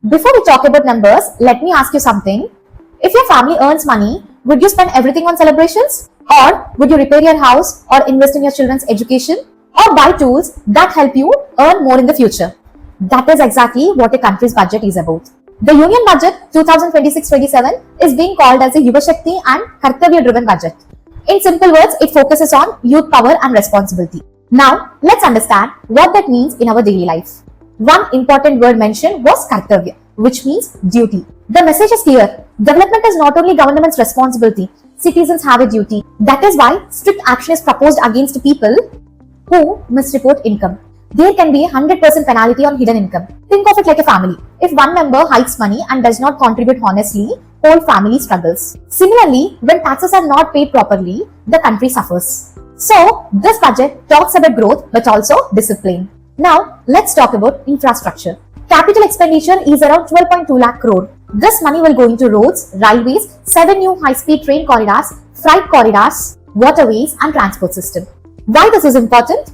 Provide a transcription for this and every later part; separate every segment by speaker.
Speaker 1: Before we talk about numbers, let me ask you something. If your family earns money, would you spend everything on celebrations? Or would you repair your house or invest in your children's education? Or buy tools that help you earn more in the future? That is exactly what a country's budget is about. The Union Budget 2026-27 is being called as a Yuva Shakti and Kartavya driven budget. In simple words, it focuses on youth power and responsibility. Now, let's understand what that means in our daily life. One important word mentioned was Kartavya, which means duty. The message is clear. Development is not only government's responsibility, citizens have a duty. That is why strict action is proposed against people who misreport income. There can be a 100% penalty on hidden income. Think of it like a family. If one member hides money and does not contribute honestly, whole family struggles. Similarly, when taxes are not paid properly, the country suffers. So, this budget talks about growth but also discipline. Now, let's talk about infrastructure. Capital expenditure is around 12.2 lakh crore. This money will go into roads, railways, 7 new high-speed train corridors, freight corridors, waterways and transport system. Why this is important?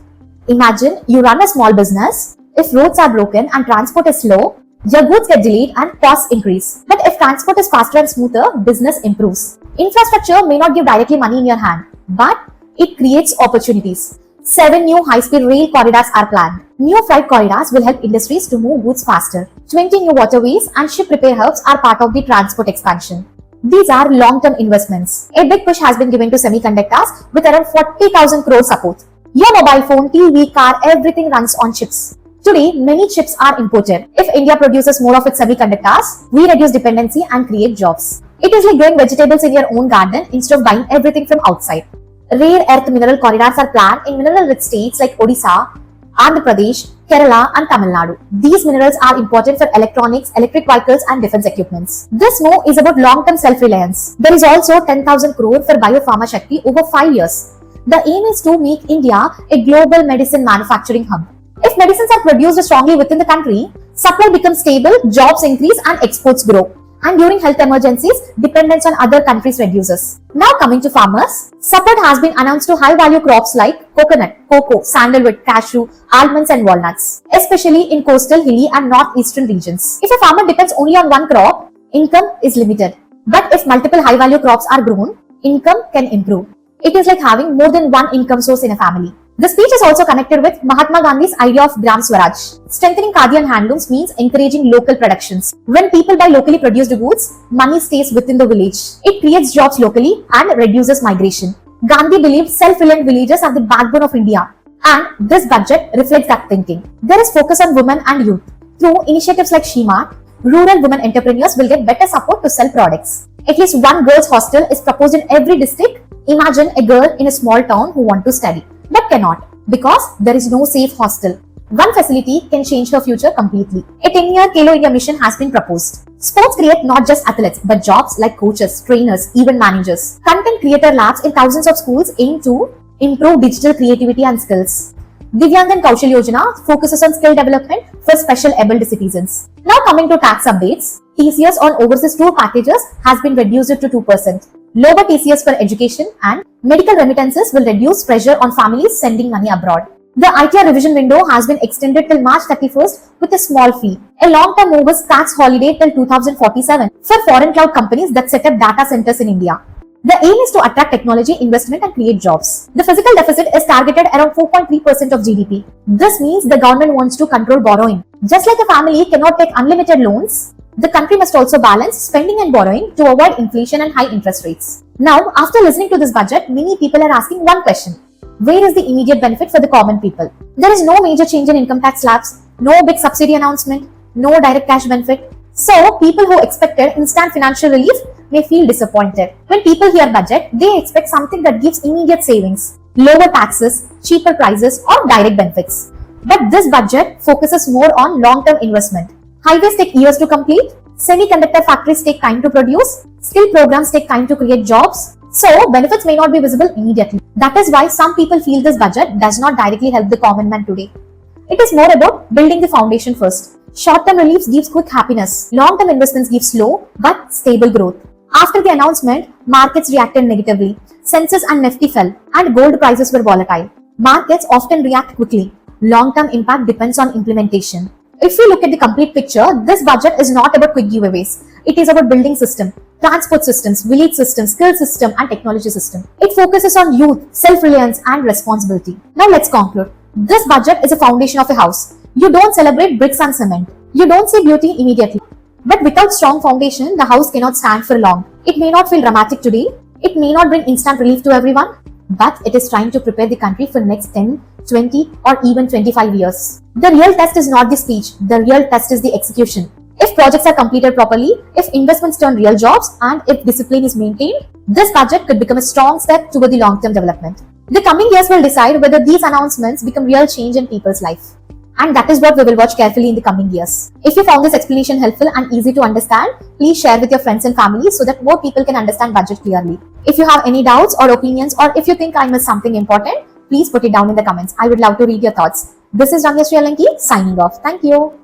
Speaker 1: Imagine you run a small business. If roads are broken and transport is slow, your goods get delayed and costs increase. But if transport is faster and smoother, business improves. Infrastructure may not give directly money in your hand, but it creates opportunities. 7 new high-speed rail corridors are planned. New freight corridors will help industries to move goods faster. 20 new waterways and ship repair hubs are part of the transport expansion. These are long-term investments. A big push has been given to semiconductors with around 40,000 crore support. Your mobile phone, TV, car, everything runs on chips. Today, many chips are imported. If India produces more of its semiconductors, we reduce dependency and create jobs. It is like growing vegetables in your own garden instead of buying everything from outside. Rare earth mineral corridors are planned in mineral-rich states like Odisha, Andhra Pradesh, Kerala and Tamil Nadu. These minerals are important for electronics, electric vehicles and defense equipments. This move is about long-term self-reliance. There is also 10,000 crore for Biopharma Shakti over 5 years. The aim is to make India a global medicine manufacturing hub. If medicines are produced strongly within the country, supply becomes stable, jobs increase and exports grow. And during health emergencies, dependence on other countries reduces. Now coming to farmers, support has been announced to high-value crops like coconut, cocoa, sandalwood, cashew, almonds and walnuts, especially in coastal, hilly and northeastern regions. If a farmer depends only on one crop, income is limited. But if multiple high-value crops are grown, income can improve. It is like having more than one income source in a family. The speech is also connected with Mahatma Gandhi's idea of Gram Swaraj. Strengthening Khadi and handlooms means encouraging local productions. When people buy locally produced goods, money stays within the village. It creates jobs locally and reduces migration. Gandhi believed self-reliant villages are the backbone of India, and this budget reflects that thinking. There is focus on women and youth. Through initiatives like She-Mart, rural women entrepreneurs will get better support to sell products. At least one girls' hostel is proposed in every district. Imagine a girl in a small town who wants to study, but cannot because there is no safe hostel. One facility can change her future completely. A 10-year Khelo India mission has been proposed. Sports create not just athletes, but jobs like coaches, trainers, even managers. Content creator labs in thousands of schools aim to improve digital creativity and skills. Divyang and Kaushal Yojana focuses on skill development for special abled citizens. Now coming to tax updates, TCS on overseas tour packages has been reduced to 2%. Lower TCS for education and medical remittances will reduce pressure on families sending money abroad. The ITR revision window has been extended till March 31st with a small fee. A long-term move is tax holiday till 2047 for foreign cloud companies that set up data centers in India. The aim is to attract technology investment and create jobs. The fiscal deficit is targeted around 4.3% of GDP. This means the government wants to control borrowing. Just like a family cannot take unlimited loans, the country must also balance spending and borrowing to avoid inflation and high interest rates. Now, after listening to this budget, many people are asking one question. Where is the immediate benefit for the common people? There is no major change in income tax slabs, no big subsidy announcement, no direct cash benefit. So, people who expected instant financial relief may feel disappointed. When people hear budget, they expect something that gives immediate savings, lower taxes, cheaper prices or direct benefits. But this budget focuses more on long-term investment. Highways take years to complete, semiconductor factories take time to produce, skill programs take time to create jobs, so benefits may not be visible immediately. That is why some people feel this budget does not directly help the common man today. It is more about building the foundation first. Short-term reliefs gives quick happiness, long-term investments give slow but stable growth. After the announcement, markets reacted negatively. Sensex and Nifty fell and gold prices were volatile. Markets often react quickly. Long-term impact depends on implementation. If we look at the complete picture, this budget is not about quick giveaways. It is about building system, transport systems, village system, skill system, and technology system. It focuses on youth, self-reliance, and responsibility. Now let's conclude. This budget is a foundation of a house. You don't celebrate bricks and cement. You don't see beauty immediately. But without strong foundation, the house cannot stand for long. It may not feel dramatic today. It may not bring instant relief to everyone, but it is trying to prepare the country for next 10, 20, or even 25 years. The real test is not the speech. The real test is the execution. If projects are completed properly, if investments turn real jobs, and if discipline is maintained, this budget could become a strong step toward the long-term development. The coming years will decide whether these announcements become real change in people's life. And that is what we will watch carefully in the coming years. If you found this explanation helpful and easy to understand, please share with your friends and family so that more people can understand budget clearly. If you have any doubts or opinions, or if you think I missed something important, please put it down in the comments. I would love to read your thoughts. This is Ramya Sri Alanki signing off. Thank you.